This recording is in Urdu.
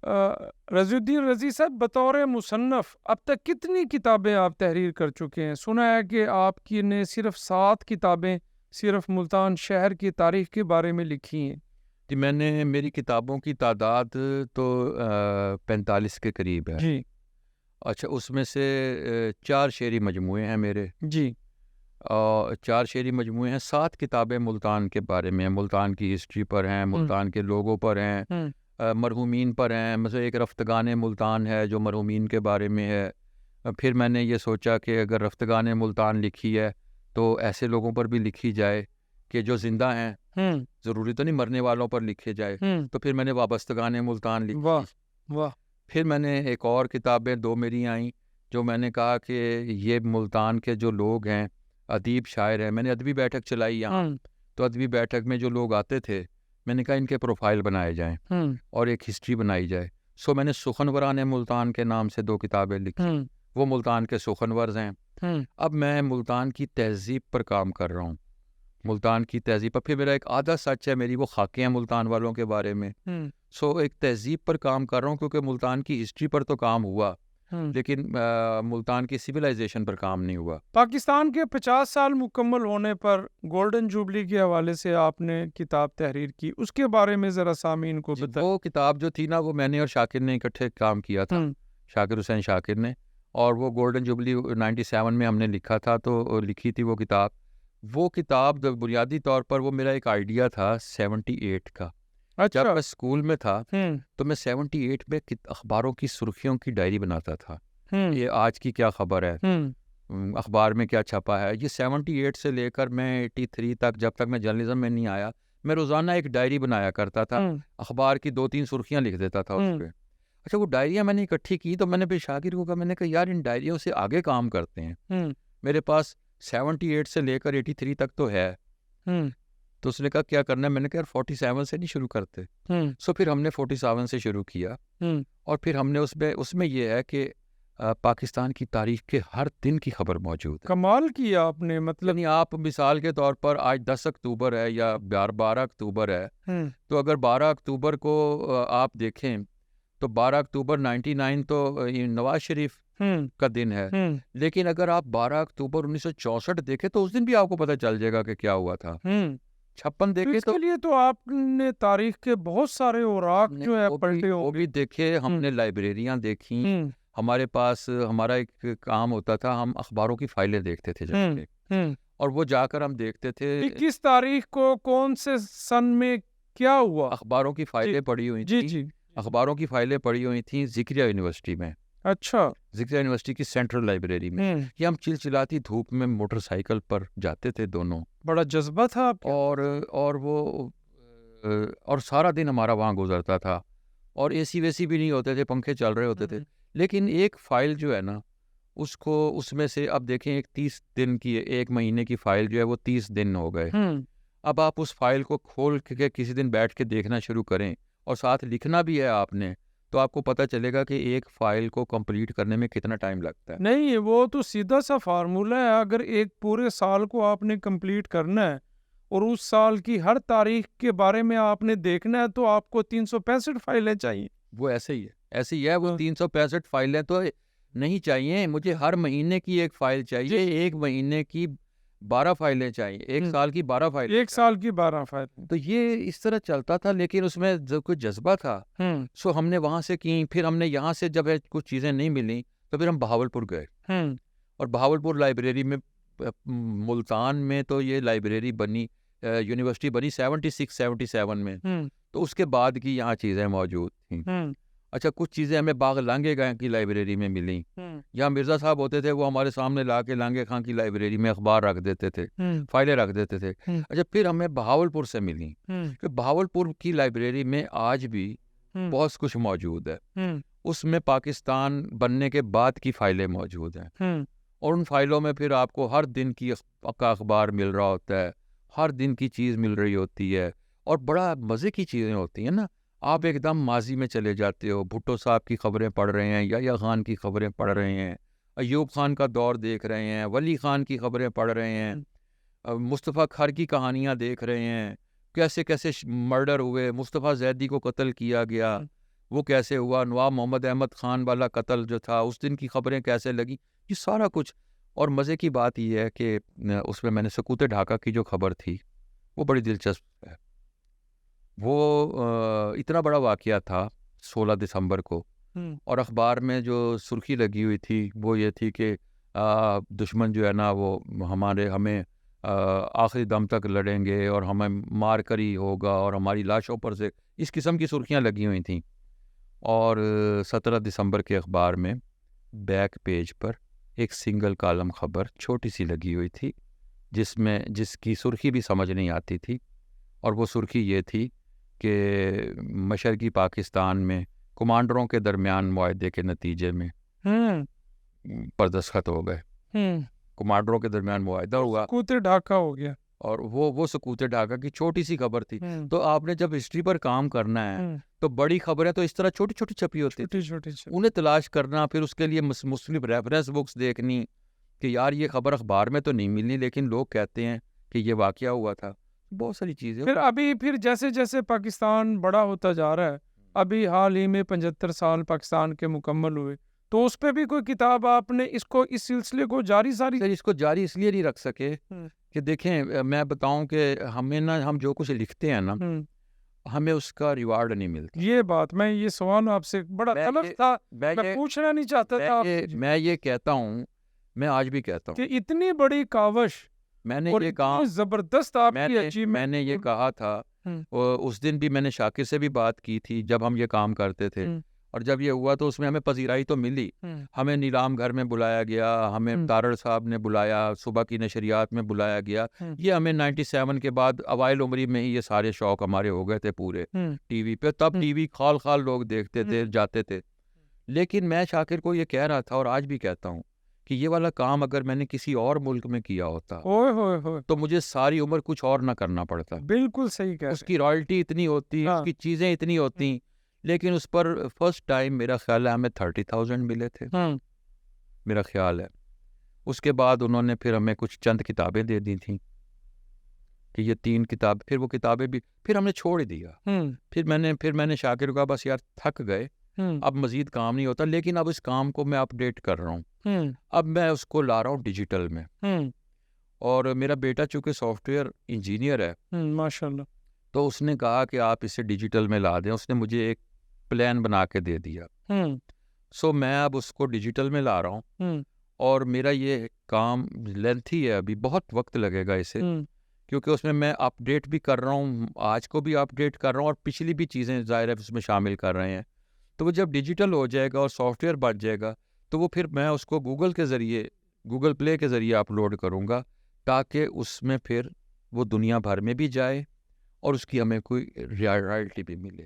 رضی الدین رضی صاحب، بطور مصنف اب تک کتنی کتابیں آپ تحریر کر چکے ہیں؟ سنا ہے کہ آپ کی نے صرف 7 کتابیں صرف ملتان شہر کی تاریخ کے بارے میں لکھی ہیں۔ جی، میں نے میری کتابوں کی تعداد تو 45 کے قریب ہے۔ جی اچھا، اس میں سے 4 شعری مجموعے ہیں میرے، جی 4 شعری مجموعے ہیں، 7 کتابیں ملتان کے بارے میں ہیں، ملتان کی ہسٹری پر ہیں، ملتان کے لوگوں پر ہیں، ہوں مرحومین پر ہیں۔ مثلا ایک رفتگان ملتان ہے جو مرحومین کے بارے میں ہے۔ پھر میں نے یہ سوچا کہ اگر رفتگان ملتان لکھی ہے تو ایسے لوگوں پر بھی لکھی جائے کہ جو زندہ ہیں، ہوں ضروری تو نہیں مرنے والوں پر لکھے جائے۔ ہوں تو پھر میں نے وابستگان ملتان لکھی۔ واہ واہ پھر میں نے ایک اور کتابیں 2 میری آئیں جو میں نے کہا کہ یہ ملتان کے جو لوگ ہیں، ادیب شاعر ہیں، میں نے ادبی بیٹھک چلائی یہاں، تو ادبی بیٹھک میں جو لوگ آتے تھے میں نے کہا ان کے پروفائل بنائے جائیں اور ایک ہسٹری بنائی جائے۔ سو میں نے سخنوران ملتان کے نام سے 2 کتابیں لکھی، وہ ملتان کے سخنورز ہیں۔ اب میں ملتان کی تہذیب پر کام کر رہا ہوں، ملتان کی تہذیب پر۔ پھر میرا ایک آدھا سچ ہے میری، وہ خاکے ہیں ملتان والوں کے بارے میں۔ سو ایک تہذیب پر کام کر رہا ہوں کیونکہ ملتان کی ہسٹری پر تو کام ہوا لیکن ملتان کی سویلائزیشن پر کام نہیں ہوا۔ پاکستان کے 50 سال مکمل ہونے پر گولڈن جوبلی کے حوالے سے آپ نے کتاب تحریر کی، اس کے بارے میں ذرا سامعین کو بتائیں۔ وہ کتاب جو تھی نا، وہ میں نے اور شاکر نے اکٹھے کام کیا تھا، شاکر حسین شاکر نے، اور وہ گولڈن جوبلی 97 میں ہم نے لکھا تھا، تو لکھی تھی وہ کتاب۔ وہ کتاب بنیادی طور پر وہ میرا ایک آئیڈیا تھا 78 کا۔ جب میں اسکول میں تھا تو میں 78 میں اخباروں کی سرخیوں کی ڈائری بناتا تھا، یہ آج کی کیا خبر ہے، اخبار میں کیا چھپا ہے۔ یہ 78 سے لے کر میں 83 تک، جب تک میں جرنلزم میں نہیں آیا، میں روزانہ ایک ڈائری بنایا کرتا تھا، اخبار کی 2-3 سرخیاں لکھ دیتا تھا اس پہ۔ اچھا، وہ ڈائریاں میں نے اکٹھی کی تو میں نے پھر شاکر کو کہا، میں نے کہا یار ان ڈائریوں سے آگے کام کرتے ہیں، میرے پاس 78 سے لے کر 83 تک تو ہے۔ تو اس نے کہا کیا کرنا ہے؟ میں نے کہا 47 سے نہیں شروع کرتے؟ سو پھر ہم نے 47 سے شروع کیا، اور پھر ہم نے اس میں یہ ہے کہ پاکستان کی تاریخ کے ہر دن کی خبر موجود ہے۔ کمال کیا آپ نے، مطلب یعنی آپ مثال کے طور پر آج 10 اکتوبر ہے یا 12 اکتوبر ہے، تو اگر 12 اکتوبر کو آپ دیکھیں تو 12 اکتوبر 99 تو نواز شریف کا دن ہے، لیکن اگر آپ 12 اکتوبر 1964 دیکھیں تو اس دن بھی آپ کو پتہ چل جائے گا کہ کیا ہوا تھا۔ 56 دیکھیں اس کے لیے تو آپ نے تاریخ کے بہت سارے اوراق جو ہے پلٹے وہ بھی دیکھے، ہم نے لائبریریاں دیکھی، ہمارے پاس ہمارا ایک کام ہوتا تھا، ہم اخباروں کی فائلیں دیکھتے تھے جب سے، اور وہ جا کر ہم دیکھتے تھے کس تاریخ کو کون سے سن میں کیا ہوا۔ اخباروں کی فائلیں پڑی ہوئی تھیں، اخباروں کی فائلیں پڑی ہوئی تھیں ذکریہ یونیورسٹی میں۔ اچھا، ذکریہ یونیورسٹی کی سینٹرل لائبریری میں، یہ ہم چلچلاتی دھوپ میں موٹر سائیکل پر جاتے تھے دونوں، بڑا جذبہ تھا اور سارا دن ہمارا وہاں گزرتا تھا، اور اے سی ویسی بھی نہیں ہوتے تھے، پنکھے چل رہے ہوتے تھے، لیکن ایک فائل جو ہے نا اس میں سے اب دیکھیں ایک 30 دن کی، ایک مہینے کی فائل جو ہے وہ 30 دن ہو گئے۔ اب آپ اس فائل کو کھول کے کسی دن بیٹھ کے دیکھنا شروع کریں اور ساتھ لکھنا بھی ہے آپ نے، تو آپ کو پتہ چلے گا کہ ایک فائل کو کمپلیٹ کرنے میں کتنا ٹائم لگتا ہے۔ نہیں، وہ تو سیدھا سا فارمولہ ہے، اگر ایک پورے سال کو آپ نے کمپلیٹ کرنا ہے اور اس سال کی ہر تاریخ کے بارے میں آپ نے دیکھنا ہے تو آپ کو 365 فائلیں چاہیے۔ وہ ایسے ہی ہے، وہ 365 فائلیں تو نہیں چاہیے، مجھے ہر مہینے کی ایک فائل چاہیے، ایک مہینے کی 12 فائلیں چاہیے، ایک سال کی 12 فائلیں، ایک سال کی 12 فائلیں، تو یہ اس طرح چلتا تھا، لیکن اس میں کوئی جذبہ تھا۔ سو ہم نے وہاں سے کی، پھر ہم نے یہاں سے جب کچھ چیزیں نہیں ملیں تو پھر ہم بہاولپور گئے، اور بہاولپور لائبریری میں، ملتان میں تو یہ لائبریری بنی، یونیورسٹی بنی 76-77 میں، تو اس کے بعد کی یہاں چیزیں موجود تھیں۔ اچھا، کچھ چیزیں ہمیں باغ لانگے گاہ کی لائبریری میں ملیں، یہاں مرزا صاحب ہوتے تھے، وہ ہمارے سامنے لا کے لانگے خان کی لائبریری میں اخبار رکھ دیتے تھے، فائلیں رکھ دیتے تھے۔ اچھا، پھر ہمیں بہاولپور سے ملیں، کہ بہاولپور کی لائبریری میں آج بھی بہت کچھ موجود ہے، اس میں پاکستان بننے کے بعد کی فائلیں موجود ہیں، اور ان فائلوں میں پھر آپ کو ہر دن کی کا اخبار مل رہا ہوتا ہے، ہر دن کی چیز مل رہی ہوتی ہے، اور بڑا مزے کی چیزیں ہوتی ہیں نا۔ آپ ایک دم ماضی میں چلے جاتے ہو، بھٹو صاحب کی خبریں پڑھ رہے ہیں، یحییٰ خان کی خبریں پڑھ رہے ہیں، ایوب خان کا دور دیکھ رہے ہیں، ولی خان کی خبریں پڑھ رہے ہیں، مصطفیٰ کھر کی کہانیاں دیکھ رہے ہیں، کیسے کیسے مرڈر ہوئے، مصطفیٰ زیدی کو قتل کیا گیا، وہ کیسے ہوا، نواب محمد احمد خان والا قتل جو تھا اس دن کی خبریں کیسے لگی، یہ سارا کچھ. اور مزے کی بات یہ ہے کہ اس میں نے سکوت ڈھاکہ کی جو خبر تھی وہ بڑی دلچسپ ہے. وہ اتنا بڑا واقعہ تھا 16 دسمبر کو، اور اخبار میں جو سرخی لگی ہوئی تھی وہ یہ تھی کہ دشمن جو ہے نا وہ ہمیں آخری دم تک لڑیں گے اور ہمیں مار کر ہی ہوگا اور ہماری لاشوں پر سے اس قسم کی سرخیاں لگی ہوئی تھیں. اور 17 دسمبر کے اخبار میں بیک پیج پر ایک سنگل کالم خبر چھوٹی سی لگی ہوئی تھی جس کی سرخی بھی سمجھ نہیں آتی تھی، اور وہ سرخی یہ تھی کہ مشرقی پاکستان میں کمانڈروں کے درمیان معاہدے کے نتیجے میں پر دستخط ہو گئے. کمانڈروں کے درمیان معاہدہ ہوا، سکوت ڈھاکہ ہو گیا، اور وہ سکوت ڈھاکہ کی چھوٹی سی خبر تھی. تو آپ نے جب ہسٹری پر کام کرنا ہے تو بڑی خبریں تو اس طرح چھوٹی چھوٹی چھپی ہوتی ہیں، انہیں تلاش کرنا، پھر اس کے لیے مختلف ریفرنس بکس دیکھنی کہ یار یہ خبر اخبار میں تو نہیں ملنی لیکن لوگ کہتے ہیں کہ یہ واقعہ ہوا تھا. بہت ساری چیزیں. پھر جیسے جیسے پاکستان بڑا ہوتا جا رہا ہے، ابھی حال ہی میں 75 سال پاکستان کے مکمل ہوئے، تو اس پہ بھی کوئی کتاب آپ نے اس سلسلے کو جاری اس کو جاری اس لیے نہیں رکھ سکے کہ دیکھیں میں بتاؤں کہ ہم جو کچھ لکھتے ہیں نا ہمیں اس کا ریوارڈ نہیں ملتا. یہ بات یہ سوال آپ سے بڑا طلب تھا، میں پوچھنا نہیں چاہتا تھا. میں یہ کہتا ہوں، میں آج بھی کہتا ہوں کہ اتنی بڑی کاوش میں نے یہ کہا، زبردست آپ کی اچیومنٹ، میں نے یہ کہا تھا. اس دن بھی میں نے شاکر سے بھی بات کی تھی جب ہم یہ کام کرتے تھے، اور جب یہ ہوا تو اس میں ہمیں پذیرائی تو ملی. ہمیں نیلام گھر میں بلایا گیا، ہمیں تارڑ صاحب نے بلایا، صبح کی نشریات میں بلایا گیا. یہ ہمیں 97 کے بعد اوائل عمری میں ہی یہ سارے شوق ہمارے ہو گئے تھے پورے ٹی وی پہ. تب ٹی وی خال لوگ دیکھتے تھے، جاتے تھے. لیکن میں شاکر کو یہ کہہ رہا تھا اور آج بھی کہتا ہوں کہ یہ والا کام اگر میں نے کسی اور ملک میں کیا ہوتا تو مجھے ساری عمر کچھ اور نہ کرنا پڑتا. بالکل صحیح کہہ رہے ہیں. اس کی رائلٹی اتنی ہوتی، اس کی چیزیں اتنی ہوتی، لیکن اس پر فرسٹ ٹائم میرا خیال ہے ہمیں 30,000 ملے تھے، میرا خیال ہے. اس کے بعد انہوں نے پھر ہمیں کچھ چند کتابیں دے دی تھیں کہ یہ 3 کتاب، پھر وہ کتابیں بھی پھر ہم نے چھوڑ دیا. پھر میں نے شاکر کو کہا بس یار تھک گئے، اب مزید کام نہیں ہوتا، لیکن اب اس کام کو میں اپڈیٹ کر رہا ہوں. اب میں اس کو لا رہا ہوں ڈیجیٹل میں. اور میرا بیٹا چونکہ سافٹ ویئر انجینئر ہے ماشاءاللہ، تو اس نے کہا کہ آپ اسے ڈیجیٹل میں لا دیں. اس نے مجھے ایک پلان بنا کے دے دیا. سو میں اب اس کو ڈیجیٹل میں لا رہا ہوں، اور میرا یہ کام لینتھی ہے، ابھی بہت وقت لگے گا اسے، کیونکہ اس میں اپڈیٹ بھی کر رہا ہوں، آج کو بھی اپڈیٹ کر رہا ہوں، اور پچھلی بھی چیزیں ظاہر ہے اس میں شامل کر رہے ہیں. تو وہ جب ڈیجیٹل ہو جائے گا اور سافٹ ویئر بن جائے گا تو وہ پھر میں اس کو گوگل پلے کے ذریعے اپلوڈ کروں گا، تاکہ اس میں پھر وہ دنیا بھر میں بھی جائے اور اس کی ہمیں کوئی رائلٹی بھی ملے.